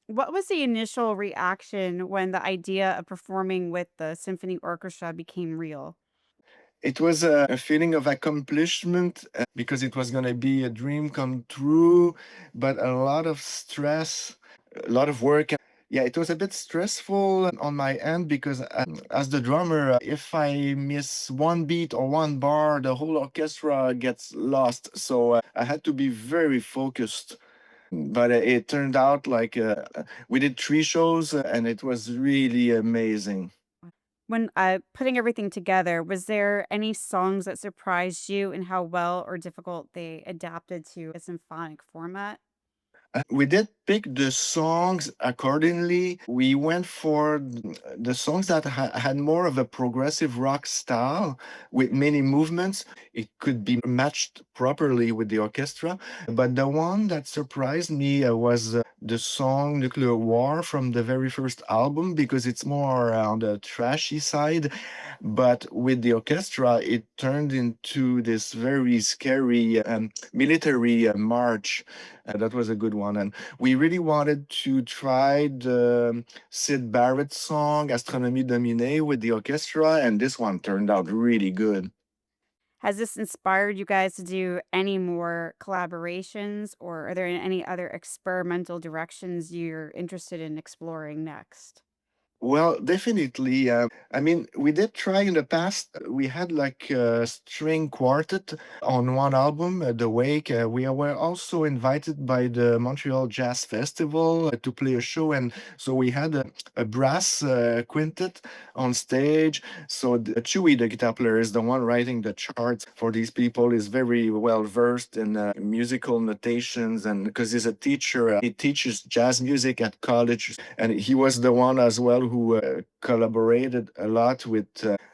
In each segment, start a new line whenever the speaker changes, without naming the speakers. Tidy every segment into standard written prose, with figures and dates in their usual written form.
What was the initial reaction when the idea of performing with the symphony orchestra became real?
It was a feeling of accomplishment because it was going to be a dream come true, but a lot of stress, a lot of work. Yeah, it was a bit stressful on my end because as the drummer, if I miss one beat or one bar, the whole orchestra gets lost. So I had to be very focused. But it turned out like we did three shows and it was really amazing.
When putting everything together, was there any songs that surprised you in how well or difficult they adapted to a symphonic format?
We did pick the songs accordingly. We went for the songs that had more of a progressive rock style with many movements. It could be matched properly with the orchestra. But the one that surprised me was the song Nuclear War from the very first album because it's more on the trashy side. But with the orchestra, it turned into this very scary military march. That was a good one. And we really wanted to try the Sid Barrett song, Astronomie Dominée, with the orchestra. And this one turned out really good.
Has this inspired you guys to do any more collaborations, or are there any other experimental directions you're interested in exploring next?
Well, definitely. I mean, we did try in the past. We had like a string quartet on one album, The Wake. We were also invited by the Montreal Jazz Festival to play a show. And so we had a brass quintet on stage. So Chewy, the guitar player, is the one writing the charts for these people, is very well versed in musical notations. And because he's a teacher, he teaches jazz music at college and he was the one as well who collaborated a lot with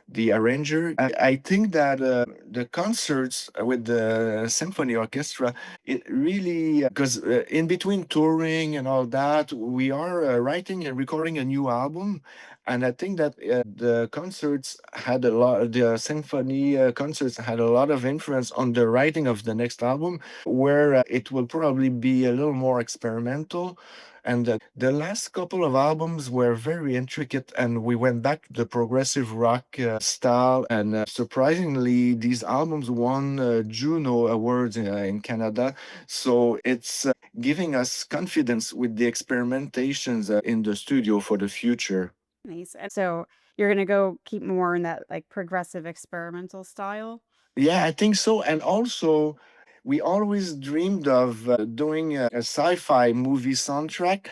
the arranger. I think that the concerts with the symphony orchestra, it really because in between touring and all that, we are writing and recording a new album, and I think that the concerts had a lot. The symphony concerts had a lot of influence on the writing of the next album, where it will probably be a little more experimental and the last couple of albums were very intricate, and we went back to the progressive rock style. And surprisingly, these albums won Juno Awards in Canada. So it's giving us confidence with the experimentations in the studio for the future.
Nice. And so you're gonna go keep more in that like progressive experimental style?
Yeah, I think so. And also, we always dreamed of doing a sci-fi movie soundtrack,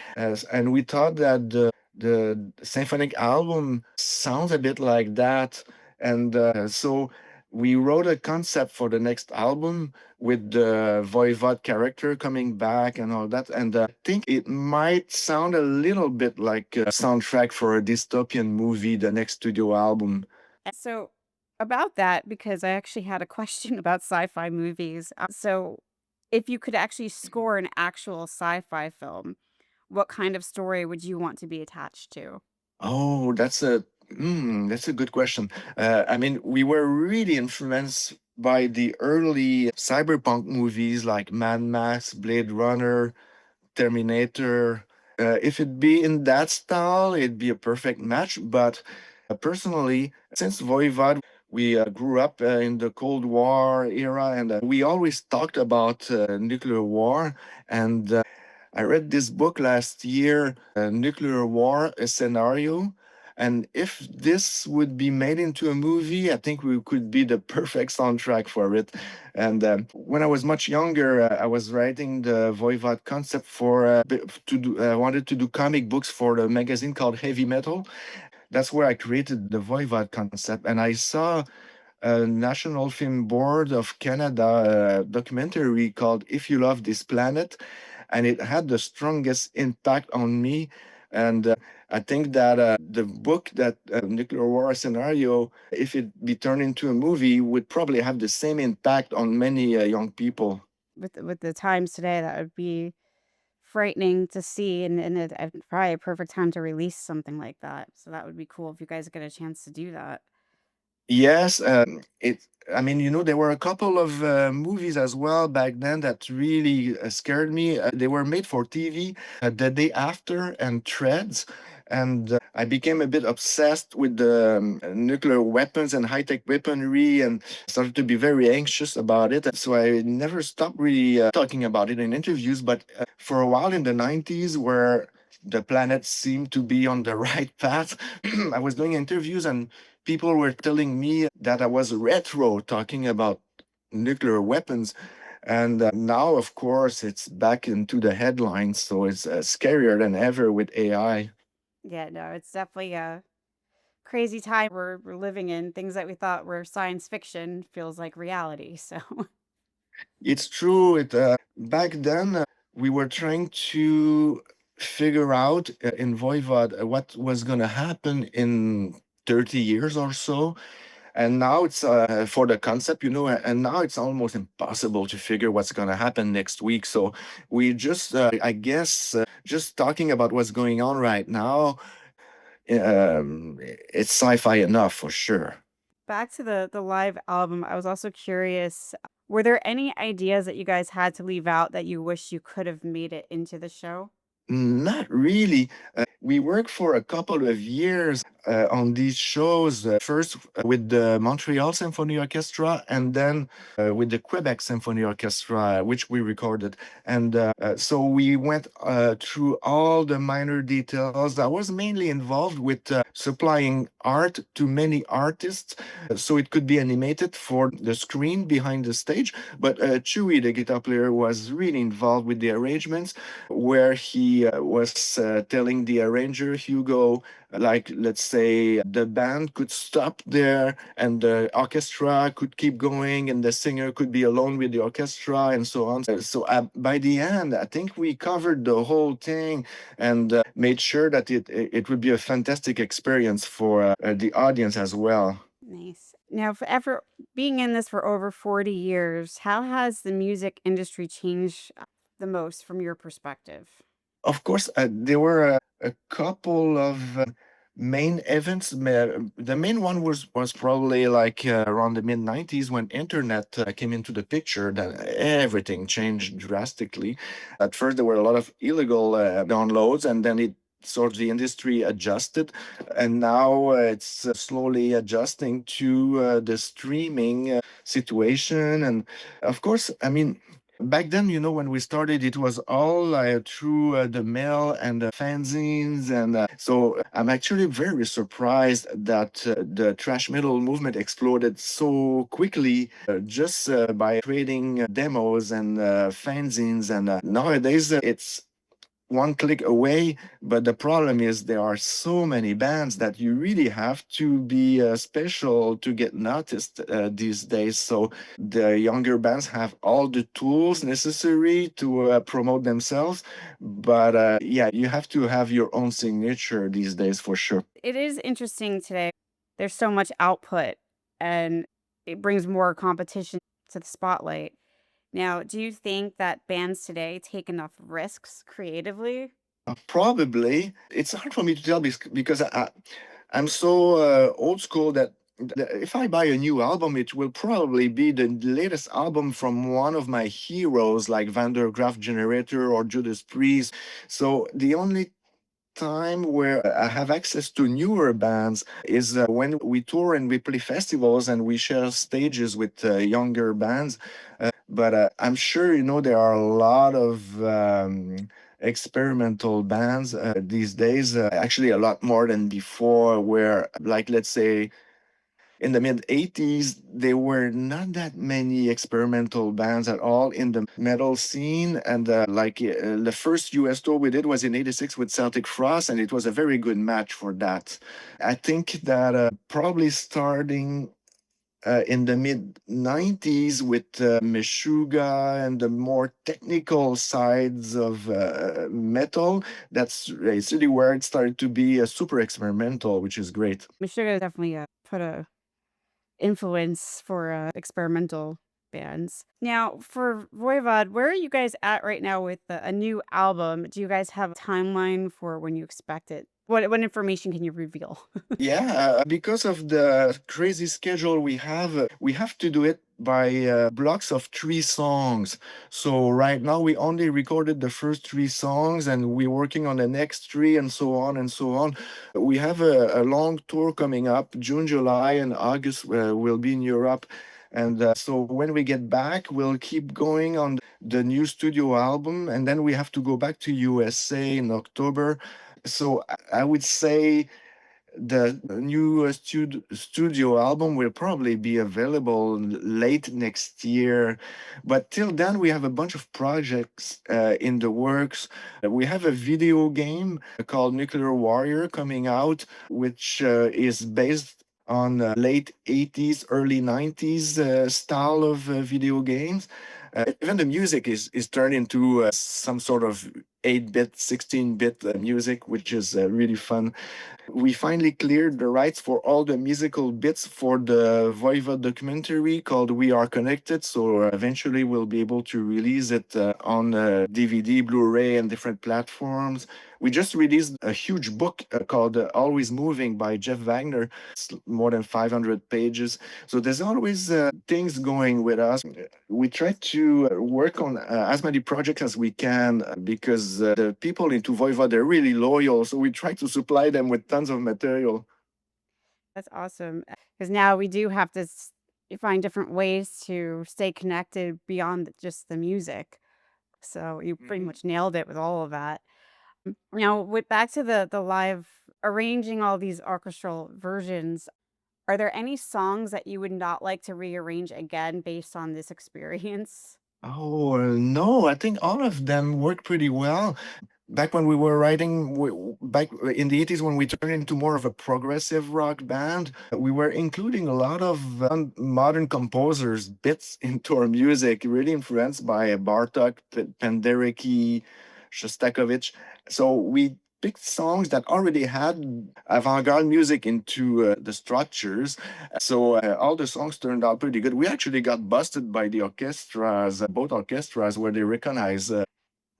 and we thought that the symphonic album sounds a bit like that. And so we wrote a concept for the next album with the Voïvod character coming back and all that. And I think it might sound a little bit like a soundtrack for a dystopian movie, the next studio album.
So about that, because I actually had a question about sci-fi movies. So if you could actually score an actual sci-fi film, what kind of story would you want to be attached to?
Oh, that's a good question. I mean, we were really influenced by the early cyberpunk movies like Mad Max, Blade Runner, Terminator. If it be in that style, it'd be a perfect match. But personally, since Voivod, we grew up in the Cold War era, and we always talked about nuclear war. And I read this book last year, Nuclear War, a Scenario. And if this would be made into a movie, I think we could be the perfect soundtrack for it. And when I was much younger, I was writing the Voivod concept for to do. I wanted to do comic books for the magazine called Heavy Metal. That's where I created the Voivod concept, and I saw a National Film Board of Canada documentary called "If You Love This Planet," and it had the strongest impact on me. And I think that the book that Nuclear War Scenario, if it be turned into a movie, would probably have the same impact on many young people.
With the times today, that would be frightening to see, and probably a perfect time to release something like that. So that would be cool if you guys get a chance to do that.
Yes, it. I mean, there were a couple of movies as well back then that really scared me. They were made for TV. The Day After and Threads, and I became a bit obsessed with the nuclear weapons and high-tech weaponry, and started to be very anxious about it. So I never stopped really talking about it in interviews. But for a while in the '90s, where the planet seemed to be on the right path, I was doing interviews and people were telling me that I was retro talking about nuclear weapons. And now, of course, it's back into the headlines. So it's scarier than ever with AI.
Yeah, no, it's definitely a crazy time we're living in. Things that we thought were science fiction feels like reality. So
It's true. Back then, we were trying to figure out in Voivod what was going to happen in 30 years or so. And now it's for the concept, and now it's almost impossible to figure what's going to happen next week. So we just, I guess, just talking about what's going on right now, it's sci-fi enough for sure.
back to the live album, I was also curious, were there any ideas that you guys had to leave out that you wish you could have made it into the show?
Not really. We worked for a couple of years on these shows, first with the Montreal Symphony Orchestra and then with the Quebec Symphony Orchestra, which we recorded. And so we went through all the minor details. I was mainly involved with supplying art to many artists so it could be animated for the screen behind the stage. But Chewy, the guitar player, was really involved with the arrangements where he was telling the arranger Hugo, like, let's say the band could stop there and the orchestra could keep going and the singer could be alone with the orchestra and so on. So by the end, I think we covered the whole thing and made sure that it would be a fantastic experience for the audience as well.
Nice. Now, for ever being in this for over 40 years, how has the music industry changed the most from your perspective?
Of course, there were a couple of main events. The main one was probably like around the mid '90s when internet came into the picture. That everything changed drastically. At first, there were a lot of illegal downloads, and then it sort of the industry adjusted, and now it's slowly adjusting to the streaming situation. And of course, I mean. Back then, when we started, it was all through the mail and the fanzines. And so I'm actually very surprised that the thrash metal movement exploded so quickly just by creating demos and fanzines. And nowadays, it's one click away. But the problem is there are so many bands that you really have to be special to get noticed these days. So the younger bands have all the tools necessary to promote themselves. But yeah, you have to have your own signature these days for sure.
It is interesting today. There's so much output and it brings more competition to the spotlight. Now, do you think that bands today take enough risks creatively?
Probably. It's hard for me to tell because I'm so old school that if I buy a new album, it will probably be the latest album from one of my heroes like Vandergraaf Generator or Judas Priest. So the only time where I have access to newer bands is when we tour and we play festivals and we share stages with younger bands. But I'm sure there are a lot of experimental bands these days, actually a lot more than before, where, like, let's say, in the mid '80s, there were not that many experimental bands at all in the metal scene. And the first US tour we did was in '86 with Celtic Frost, and it was a very good match for that. I think that probably starting in the mid '90s with Meshuggah and the more technical sides of metal, that's really where it started to be super experimental, which is great.
Meshuggah definitely put a influence for experimental bands. Now, for Voivod, where are you guys at right now with a new album? Do you guys have a timeline for when you expect it What information can you reveal?
Yeah, because of the crazy schedule we have to do it by blocks of 3 songs. So right now we only recorded the first 3 songs, and we're working on the next three, and so on and so on. We have a long tour coming up. June, July, and August we'll be in Europe. And so when we get back, we'll keep going on the new studio album, and then we have to go back to USA in October. So I would say the new studio album will probably be available late next year. But till then, we have a bunch of projects in the works. We have a video game called Nuclear Warrior coming out, which is based on late 80s, early 90s style of video games. Even the music is turned into some sort of 8-bit, 16-bit music, which is really fun. We finally cleared the rights for all the musical bits for the Voïvod documentary called We Are Connected. So eventually we'll be able to release it on DVD, Blu-ray, and different platforms. We just released a huge book called Always Moving by Jeff Wagner. It's more than 500 pages. So there's always things going with us. We try to work on as many projects as we can because the people into Voivod are really loyal. So we try to supply them with tons of material.
That's awesome. Because now we do have to find different ways to stay connected beyond just the music. So you pretty
Mhm.
much nailed it with all of that. Now, with back to the live arranging all these orchestral versions, are there any songs that you would not like to rearrange again based on this experience?
Oh, no, I think all of them work pretty well. Back when we were writing, back in the 80s, when we turned into more of a progressive rock band, we were including a lot of modern composers' bits into our music, really influenced by Bartok, Penderecki, Shostakovich. So we picked songs that already had avant-garde music into the structures. So all the songs turned out pretty good. We actually got busted by the orchestras, both orchestras, where they recognize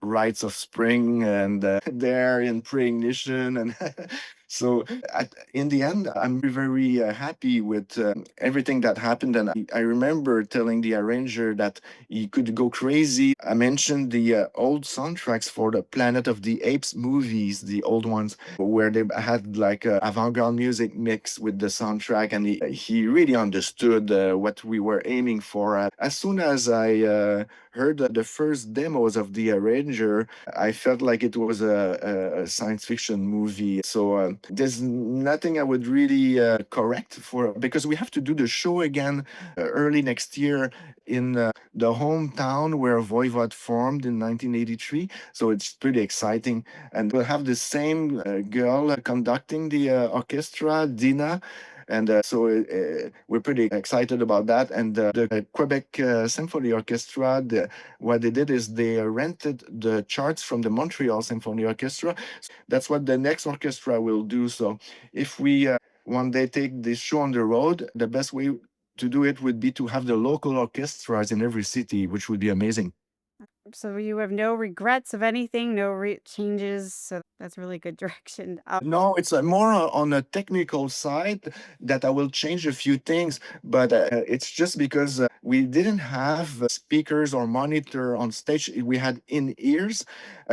rites of spring and there in pre-ignition. And so in the end, I'm very happy with everything that happened. And I remember telling the arranger that he could go crazy. I mentioned the old soundtracks for the Planet of the Apes movies, the old ones, where they had like avant-garde music mixed with the soundtrack, and he really understood what we were aiming for. As soon as I heard the first demos of the arranger, I felt like it was a science fiction movie. So there's nothing I would really correct for, because we have to do the show again early next year in the hometown where Voivod formed in 1983. So it's pretty exciting. And we'll have the same girl conducting the orchestra, Dina. And so we're pretty excited about that. And the Quebec Symphony Orchestra, what they did is they rented the charts from the Montreal Symphony Orchestra. That's what the next orchestra will do. So if we one day take this show on the road, the best way to do it would be to have the local orchestras in every city, which would be amazing.
So you have no regrets of anything, no changes. So that's really good direction.
No, it's more on a technical side that I will change a few things, but it's just because we didn't have speakers or monitor on stage. We had in ears,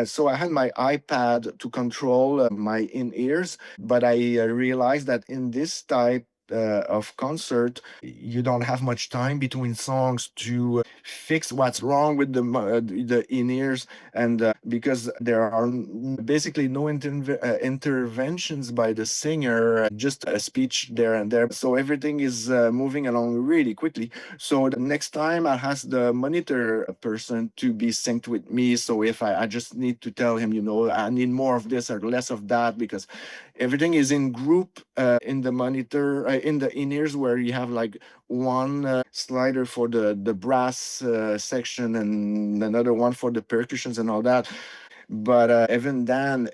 so I had my iPad to control my in ears. But I realized that in this type of concert, you don't have much time between songs to fix what's wrong with the in ears, and because there are basically no interventions by the singer, just a speech there and there. So everything is moving along really quickly. So the next time I ask the monitor person to be synced with me. So if I just need to tell him, I need more of this or less of that, because everything is in group in the monitor, in the in-ears, where you have like one slider for the brass section and another one for the percussions and all that. But even then,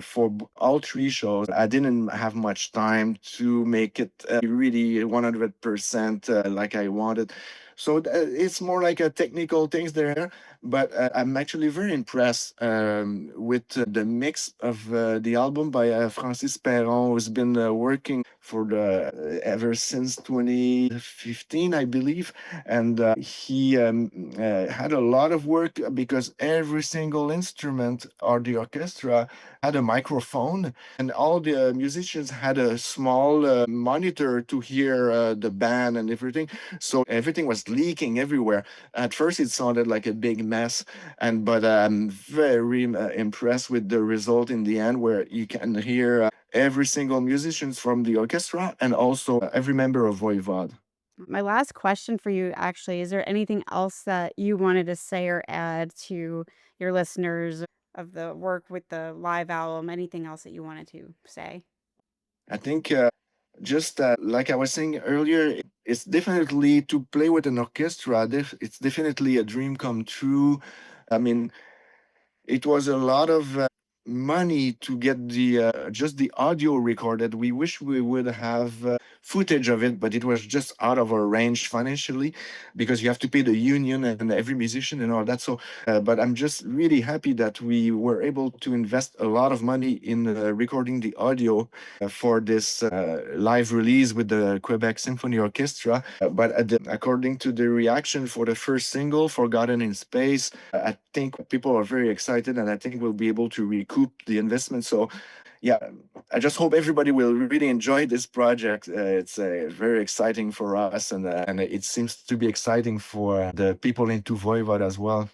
for all 3 shows, I didn't have much time to make it really 100% like I wanted. So it's more like a technical things there, but I'm actually very impressed with the mix of the album by Francis Perron, who's been working for the ever since 2015, I believe, and he had a lot of work because every single instrument or the orchestra had a microphone, and all the musicians had a small monitor to hear the band and everything. So everything was leaking everywhere. At first, it sounded like a big mess, and but I'm very impressed with the result in the end, where you can hear every single musicians from the orchestra and also every member of Voivod.
My last question for you actually, is there anything else that you wanted to say or add to your listeners of the work with the live album? Anything else that you wanted to say?
I think just like I was saying earlier, it's definitely to play with an orchestra. It's definitely a dream come true. I mean, it was a lot of money to get the just the audio recorded. We wish we would have footage of it, but it was just out of our range financially because you have to pay the union and every musician and all that. So, but I'm just really happy that we were able to invest a lot of money in recording the audio for this live release with the Quebec Symphony Orchestra. But according to the reaction for the first single, Forgotten in Space, I think people are very excited, and I think we'll be able to recoup the investment. So, yeah, I just hope everybody will really enjoy this project. It's very exciting for us, and it seems to be exciting for the people into Voivod as well.